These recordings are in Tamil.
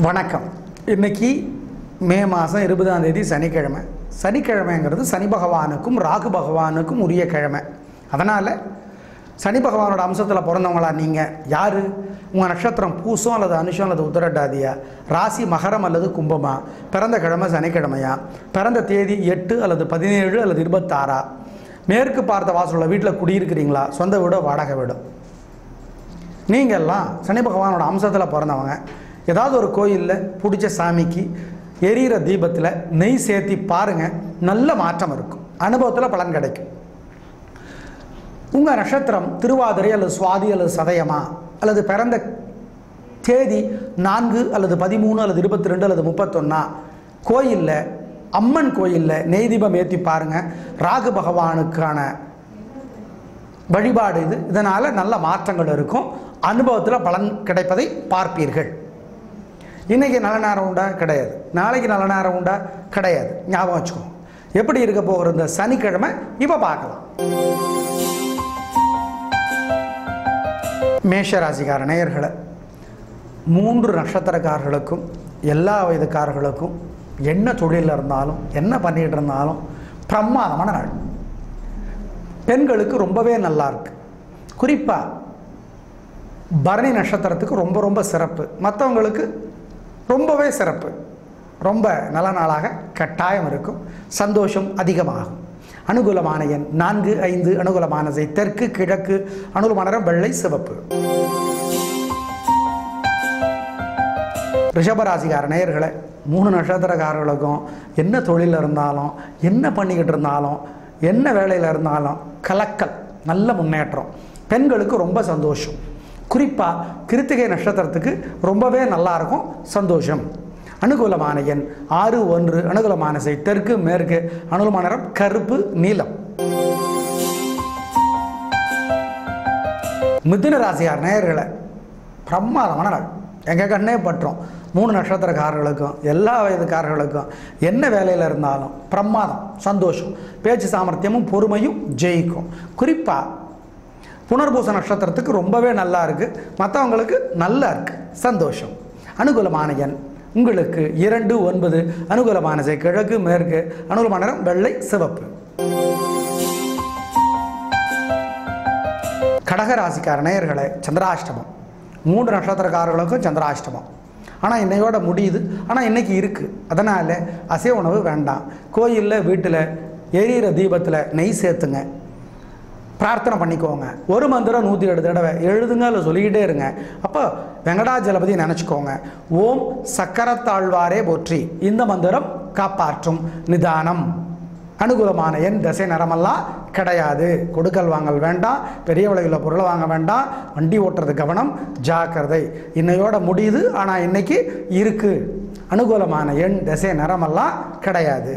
வணக்கம். இன்னைக்கு மே மாதம் 20ஆம் தேதி சனிக்கிழமை. சனிக்கிழமைங்கிறது சனி பகவானுக்கும் ராகு பகவானுக்கும் உரிய கிழமை. அதனால் சனி பகவானோட அம்சத்தில் பிறந்தவங்களா நீங்கள் யார்? உங்கள் நட்சத்திரம் பூசம் அல்லது அனுஷம் அல்லது உத்தரட்டாதியா, ராசி மகரம் அல்லது கும்பமா, பிறந்த கிழமை சனிக்கிழமையா, பிறந்த தேதி 8 அல்லது 17 அல்லது 26, மேற்கு பார்த்த வாசலுள்ள வீட்டில் குடியிருக்கிறீங்களா, சொந்த வீடோ வாடகை வீடோ? நீங்கள்லாம் சனி பகவானோட அம்சத்தில் பிறந்தவங்க. ஏதாவது ஒரு கோயிலில் பிடிச்ச சாமிக்கு எரியிற தீபத்தில் நெய் சேர்த்தி பாருங்கள், நல்ல மாற்றம் இருக்கும், அனுபவத்தில் பலன் கிடைக்கும். உங்கள் நட்சத்திரம் திருவாதிரை அல்லது சுவாதி அல்லது சதயமா, அல்லது பிறந்த தேதி 4 அல்லது 13 அல்லது 22 அல்லது 31, கோயிலில் அம்மன் கோயிலில் நெய் தீபம் ஏற்றி பாருங்கள். ராகு பகவானுக்கான வழிபாடு இது. இதனால் நல்ல மாற்றங்கள் இருக்கும், அனுபவத்தில் பலன் கிடைப்பதை பார்ப்பீர்கள். இன்றைக்கி நல்ல நேரம் உண்டா? கிடையாது. நாளைக்கு நல்ல நேரம் உண்டா? கிடையாது. ஞாபகம் வச்சுக்கோங்க. எப்படி இருக்க போகிற இந்த சனிக்கிழமை இப்போ பார்க்கலாம். மேஷராசிக்கார நேயர்களை, 3 நட்சத்திரக்காரர்களுக்கும் எல்லா வயதுக்காரர்களுக்கும் என்ன தொழிலில் இருந்தாலும் என்ன பண்ணிகிட்டு இருந்தாலும் பிரமாதமான நாள். பெண்களுக்கு ரொம்பவே நல்லா இருக்கு. குறிப்பாக பரணி நட்சத்திரத்துக்கு ரொம்ப ரொம்ப சிறப்பு, மற்றவங்களுக்கு ரொம்பவே சிறப்பு. ரொம்ப நல்ல நாளாக கட்டாயம் இருக்கும். சந்தோஷம் அதிகமாகும். அனுகூலமான எண் 4, 5. அனுகூலமான திசை தெற்கு, கிழக்கு. அனுகூலமான நிறம் வெள்ளை, சிவப்பு. ரிஷபராசிக்கார நேயர்களை, 3 நட்சத்திரக்காரர்களுக்கும் என்ன தொழிலில் இருந்தாலும் என்ன பண்ணிக்கிட்டு இருந்தாலும் என்ன வேலையில் இருந்தாலும் கலக்கல், நல்ல முன்னேற்றம். பெண்களுக்கு ரொம்ப சந்தோஷம். குறிப்பாக கிருத்திகை நட்சத்திரத்துக்கு ரொம்பவே நல்லாயிருக்கும், சந்தோஷம். அனுகூலமான எண் 6, 1. அனுகூலமான திசை தெற்கு, மேற்கு. அனுகூலமான நிறம் கருப்பு, நீலம். மிதுன ராசியார் நேயர்களை, பிரமாதமான நாள். எங்கள் கண்ணே பற்றோம். 3 நட்சத்திரக்காரர்களுக்கும் எல்லா வயதுக்காரர்களுக்கும் என்ன வேலையில் இருந்தாலும் பிரமாதம், சந்தோஷம். பேச்சு சாமர்த்தியமும் பொறுமையும் ஜெயிக்கும். குறிப்பாக புனர்பூச நட்சத்திரத்துக்கு ரொம்பவே நல்லா இருக்குது, மற்றவங்களுக்கு நல்லா இருக்குது, சந்தோஷம். அனுகூலமான எண் உங்களுக்கு 2, 9. அனுகூலமான திசை கிழக்கு, மேற்கு. அனுகூலமான நிறம் வெள்ளை, சிவப்பு. கடகராசிக்கார நேயர்களை, சந்திராஷ்டமம். 3 நட்சத்திரக்காரர்களுக்கும் சந்திராஷ்டமம். ஆனால் இன்னையோட முடியுது. ஆனால் இன்றைக்கி இருக்குது. அதனால் அசைவ உணவு வேண்டாம். கோயிலில் வீட்டில் எரியிற தீபத்தில் நெய் சேர்த்துங்க, பிரார்த்தனை பண்ணிக்கோங்க. ஒரு மந்திரம் 108 தடவை எழுதுங்க, இல்லை சொல்லிக்கிட்டே இருங்க. அப்போ வெங்கடாஜலபதி நினச்சிக்கோங்க. ஓம் சக்கரத்தாழ்வாரே போற்றி. இந்த மந்திரம் காப்பாற்றும், நிதானம். அனுகூலமான எண் திசை நிறமெல்லாம் கிடையாது. கொடுக்கல் வாங்கல் வேண்டாம், பெரிய விலையுள்ள பொருளை வாங்க வேண்டாம், வண்டி ஓட்டுறது கவனம், ஜாக்கிரதை. இன்னையோட முடியுது, ஆனால் இன்னைக்கு இருக்குது. அனுகூலமான எண் திசை நிறமெல்லாம் கிடையாது.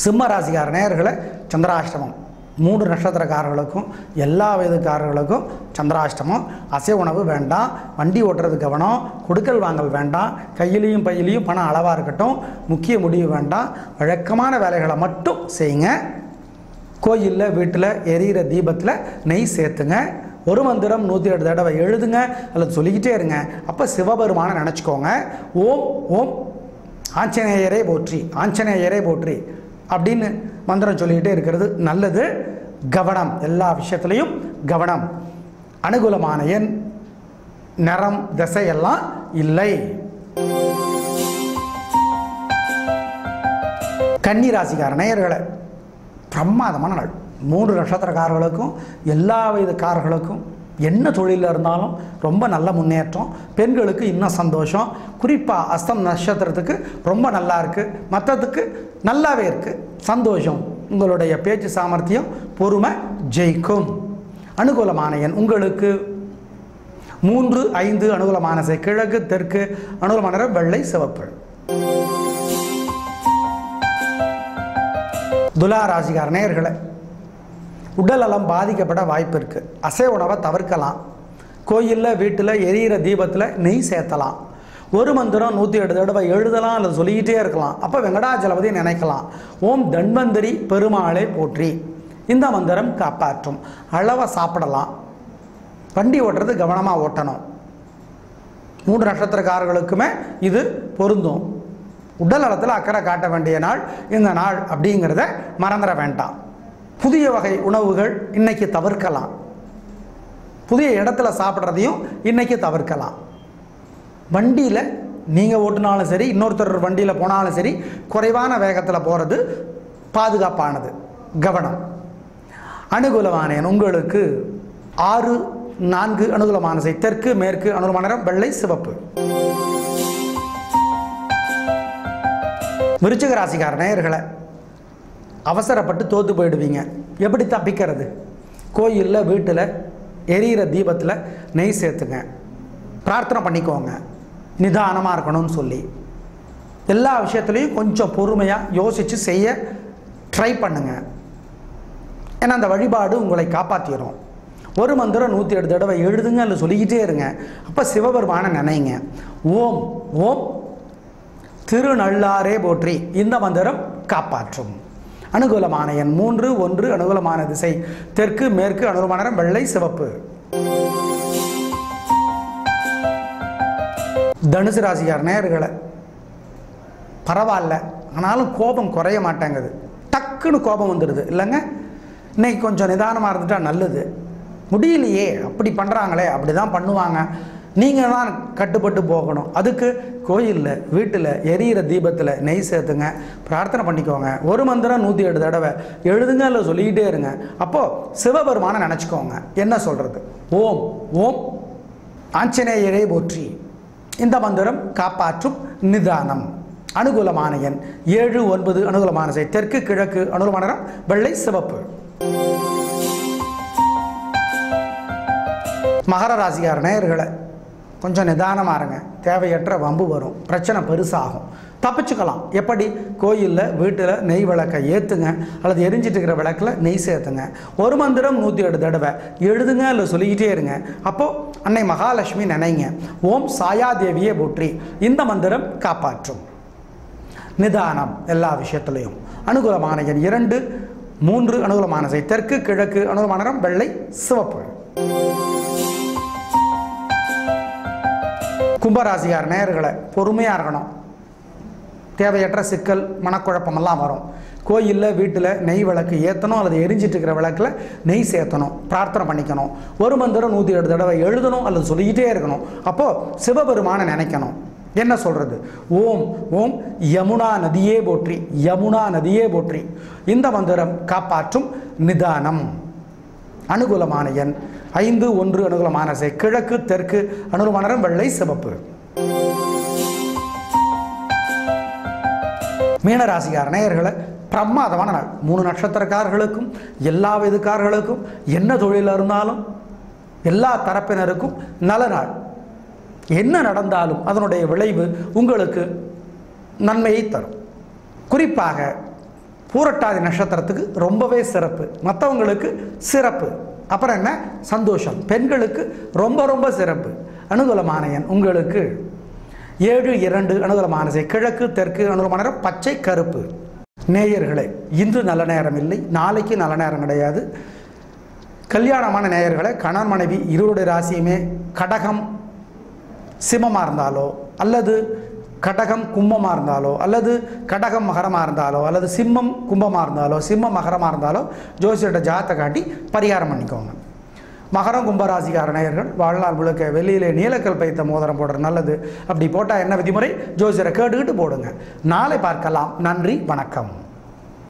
சிம்ம ராசிக்கார நேயர்களை, சந்திராஷ்டமம். 3 நட்சத்திரக்காரர்களுக்கும் எல்லா வயதுக்காரர்களுக்கும் சந்திராஷ்டமம். அசைவ உணவு வேண்டாம், வண்டி ஓட்டுறது கவனம், கொடுக்கல் வாங்கல் வேண்டாம், கையிலையும் பையிலையும் பணம் அளவாக இருக்கட்டும், முக்கிய முடிவு வேண்டாம், வழக்கமான வேலைகளை மட்டும் செய்யுங்க. கோயிலில் வீட்டில் எரியிற தீபத்தில் நெய் சேர்த்துங்க. ஒரு மந்திரம் 108 தடவை எழுதுங்க, அல்லது சொல்லிக்கிட்டே இருங்க. அப்போ சிவபெருமானை நினச்சிக்கோங்க. ஓம் ஓம் ஆஞ்சநேயரே போற்றி, ஆஞ்சநேயரே போற்றி அப்படின்னு மந்திரம் சொல்லிக்கிட்டே இருக்கிறது நல்லது. கவனம், எல்லா விஷயத்துலையும் கவனம். அனுகூலமான எண் நிறம் திசையெல்லாம் இல்லை. கன்னி ராசிக்கார நேயர்களை, பிரமாதமான நாள். 3 நட்சத்திரக்காரர்களுக்கும் எல்லா வயதுக்காரர்களுக்கும் என்ன தொழிலில் இருந்தாலும் ரொம்ப நல்ல முன்னேற்றம். பெண்களுக்கு இன்னும் சந்தோஷம். குறிப்பாக அஸ்தம் நட்சத்திரத்துக்கு ரொம்ப நல்லா இருக்குது, மற்றதுக்கு நல்லாவே இருக்குது, சந்தோஷம். உங்களுடைய பேச்சு சாமர்த்தியம், பொறுமை ஜெயிக்கும். அனுகூலமான எண் உங்களுக்கு 3, 5. அனுகூலமான திசை கிழக்கு, தெற்கு. அனுகூலமான நிறம் வெள்ளை, சிவப்பு. துலா ராசிக்கார நேயர்களை, உடல் நலம் பாதிக்கப்பட வாய்ப்பு இருக்குது. அசைவ உணவை தவிர்க்கலாம். கோயிலில் வீட்டில் எரியிற தீபத்தில் நெய் சேர்த்தலாம். ஒரு மந்திரம் 108 தடவை எழுதலாம், அல்லது சொல்லிக்கிட்டே இருக்கலாம். அப்போ வெங்கடாஜலபதி நினைக்கலாம். ஓம் தன்வந்தரி பெருமாளை போற்றி. இந்த மந்திரம் காப்பாற்றும். அளவை சாப்பிடலாம். வண்டி ஓட்டுறது கவனமாக ஓட்டணும். 3 நட்சத்திரக்காரர்களுக்குமே இது பொருந்தும். உடல் நலத்தில் அக்கறை காட்ட வேண்டிய நாள் இந்த நாள் அப்படிங்கிறத மறந்துட வேண்டாம். புதிய வகை உணவுகள் இன்னைக்கு தவிர்க்கலாம். புதிய இடத்துல சாப்பிட்றதையும் இன்னைக்கு தவிர்க்கலாம். வண்டியில் நீங்கள் ஓட்டுனாலும் சரி, இன்னொருத்தர் வண்டியில் போனாலும் சரி, குறைவான வேகத்தில் போகிறது பாதுகாப்பானது. கவனம். அனுகூலமான எண் உங்களுக்கு 6, 4 அனுகூலமான திசை தெற்கு, மேற்கு அனுகூலமான நிறம் வெள்ளை, சிவப்பு. விருச்சிக ராசிக்கார நேயர்களே, அவசரப்பட்டு தோற்று போயிடுவீங்க. எப்படி தப்பிக்கிறது? கோயிலில், வீட்டில் எரியிற தீபத்தில் நெய் சேர்த்துங்க. பிரார்த்தனை பண்ணிக்கோங்க, நிதானமாக இருக்கணும்னு சொல்லி. எல்லா விஷயத்துலையும் கொஞ்சம் பொறுமையாக யோசித்து செய்ய ட்ரை பண்ணுங்க. ஏன்னா அந்த வழிபாடு உங்களை காப்பாற்றிடும். ஒரு மந்திரம் 108 தடவை எழுதுங்க அல்ல சொல்லிக்கிட்டே இருங்க. அப்போ சிவபெருமானை நினைங்க. ஓம் ஓம் திருநள்ளாரே போற்றி. இந்த மந்திரம் காப்பாற்றும். அனுகூலமான எண் 3, 1 அனுகூலமான திசை தெற்கு, மேற்கு அனுகூலமான நிறம் வெள்ளை, சிவப்பு. தனுசு ராசிக்கார நேயர்களே, பரவாயில்ல, ஆனாலும் கோபம் குறைய மாட்டேங்குது. டக்குன்னு கோபம் வந்துடுது இல்லைங்க. இன்னைக்கு கொஞ்சம் நிதானமாக இருந்துட்டா நல்லது. முடியலையே, அப்படி பண்ணுறாங்களே, அப்படி தான் பண்ணுவாங்க, நீங்கள் தான் கட்டுப்பட்டு போகணும். அதுக்கு கோயிலில், வீட்டில் எரியிற தீபத்தில் நெய் சேர்த்துங்க. பிரார்த்தனை பண்ணிக்கோங்க. ஒரு மந்திரம் 108 தடவை எழுதுங்க இல்லை சொல்லிக்கிட்டே இருங்க. அப்போது சிவபெருமானை நினச்சிக்கோங்க. என்ன சொல்கிறது? ஓம் ஓம் ஆஞ்சநேயரே போற்றி. இந்த மந்திரம் காப்பாற்றும். நிதானம். அனுகூலமான எண் 7, 9 அனுகூலமான திசை தெற்கு, கிழக்கு அனுகூலமான நிறம் வெள்ளை, சிவப்பு. மகர ராசிக்கார நேயர்களே, கொஞ்சம் நிதானமாக இருங்க. தேவையற்ற வம்பு வரும், பிரச்சனை பெருசாகும். தப்பிச்சுக்கலாம். எப்படி? கோயிலில், வீட்டில் நெய் விளக்கை ஏற்றுங்க அல்லது எரிஞ்சிட்டு இருக்கிற விளக்கில் நெய் சேர்த்துங்க. ஒரு மந்திரம் 108 தடவை எழுதுங்க இல்லை சொல்லிக்கிட்டே இருங்க. அப்போது அன்னை மகாலட்சுமி நினைங்க. ஓம் சாயாதேவியே போற்றி. இந்த மந்திரம் காப்பாற்றும். நிதானம் எல்லா விஷயத்துலையும். அனுகூலமான எண் 2, 3 அனுகூலமான திசை தெற்கு, கிழக்கு அனுகூலமான நிறம் வெள்ளை, சிவப்பு. கும்பராசிக்கார நேயர்களை, பொறுமையாக இருக்கணும். தேவையற்ற சிக்கல், மனக்குழப்பமெல்லாம் வரும். கோயிலில், வீட்டில் நெய் விளக்கு ஏற்றணும் அல்லது எரிஞ்சிட்டு இருக்கிற விளக்கில் நெய் சேர்த்தணும். பிரார்த்தனை பண்ணிக்கணும். ஒரு மந்திரம் 108 தடவை எழுதணும் அல்லது சொல்லிக்கிட்டே இருக்கணும். அப்போது சிவபெருமானை நினைக்கணும். என்ன சொல்கிறது? ஓம் ஓம் யமுனா நதியே போற்றி. யமுனா நதியே போற்றி. இந்த மந்திரம் காப்பாற்றும். நிதானம். அனுகூலமான எண் 5, 1 அனுகூலமான திசை கிழக்கு, தெற்கு அனுகூலமான நிறம் வெள்ளை, சிவப்பு. மீனராசிக்கார நேயர்களை, பிரமாதமான நாள். 3 நட்சத்திரக்காரர்களுக்கும், எல்லா வயதுக்காரர்களுக்கும், என்ன தொழில் இருந்தாலும் எல்லா தரப்பினருக்கும் நல்ல நாள். என்ன நடந்தாலும் அதனுடைய விளைவு உங்களுக்கு நன்மையை தரும். குறிப்பாக பூரட்டாதி நட்சத்திரத்துக்கு ரொம்பவே சிறப்பு. மற்றவங்களுக்கு சிறப்பு. அப்புறம் என்ன? சந்தோஷம். பெண்களுக்கு ரொம்ப ரொம்ப சிறப்பு. அனுகூலமான எண் உங்களுக்கு 7, 2 அனுகூலமான திசை கிழக்கு, தெற்கு அனுகூலமான நிறம் பச்சை, கருப்பு. நேயர்களே, இன்று நல்ல நேரம் இல்லை, நாளைக்கு நல்ல நேரம் கிடையாது. கல்யாணமான நேயர்களை, கணவன் மனைவி இருவருடைய ராசியுமே கடகம் சிம்மமாக இருந்தாலோ, அல்லது கடகம் கும்பமாக இருந்தாலோ, அல்லது கடகம் மகரமாக இருந்தாலோ, அல்லது சிம்மம் கும்பமாக இருந்தாலோ, சிம்மம் மகரமாக இருந்தாலோ ஜோசியர்கிட்ட ஜாதகத்தை காட்டி பரிகாரம் பண்ணிக்கோங்க. மகரம் கும்பராசிக்கார நேயர்கள், வாழ்நாள் முழுக்க வெளியிலே நீலக்கல் பைத்த மோதிரம் போடுறது நல்லது. அப்படி போட்டால் என்ன விதிமுறை? ஜோசியரை கேட்டுக்கிட்டு போடுங்க. நாளை பார்க்கலாம். நன்றி, வணக்கம்.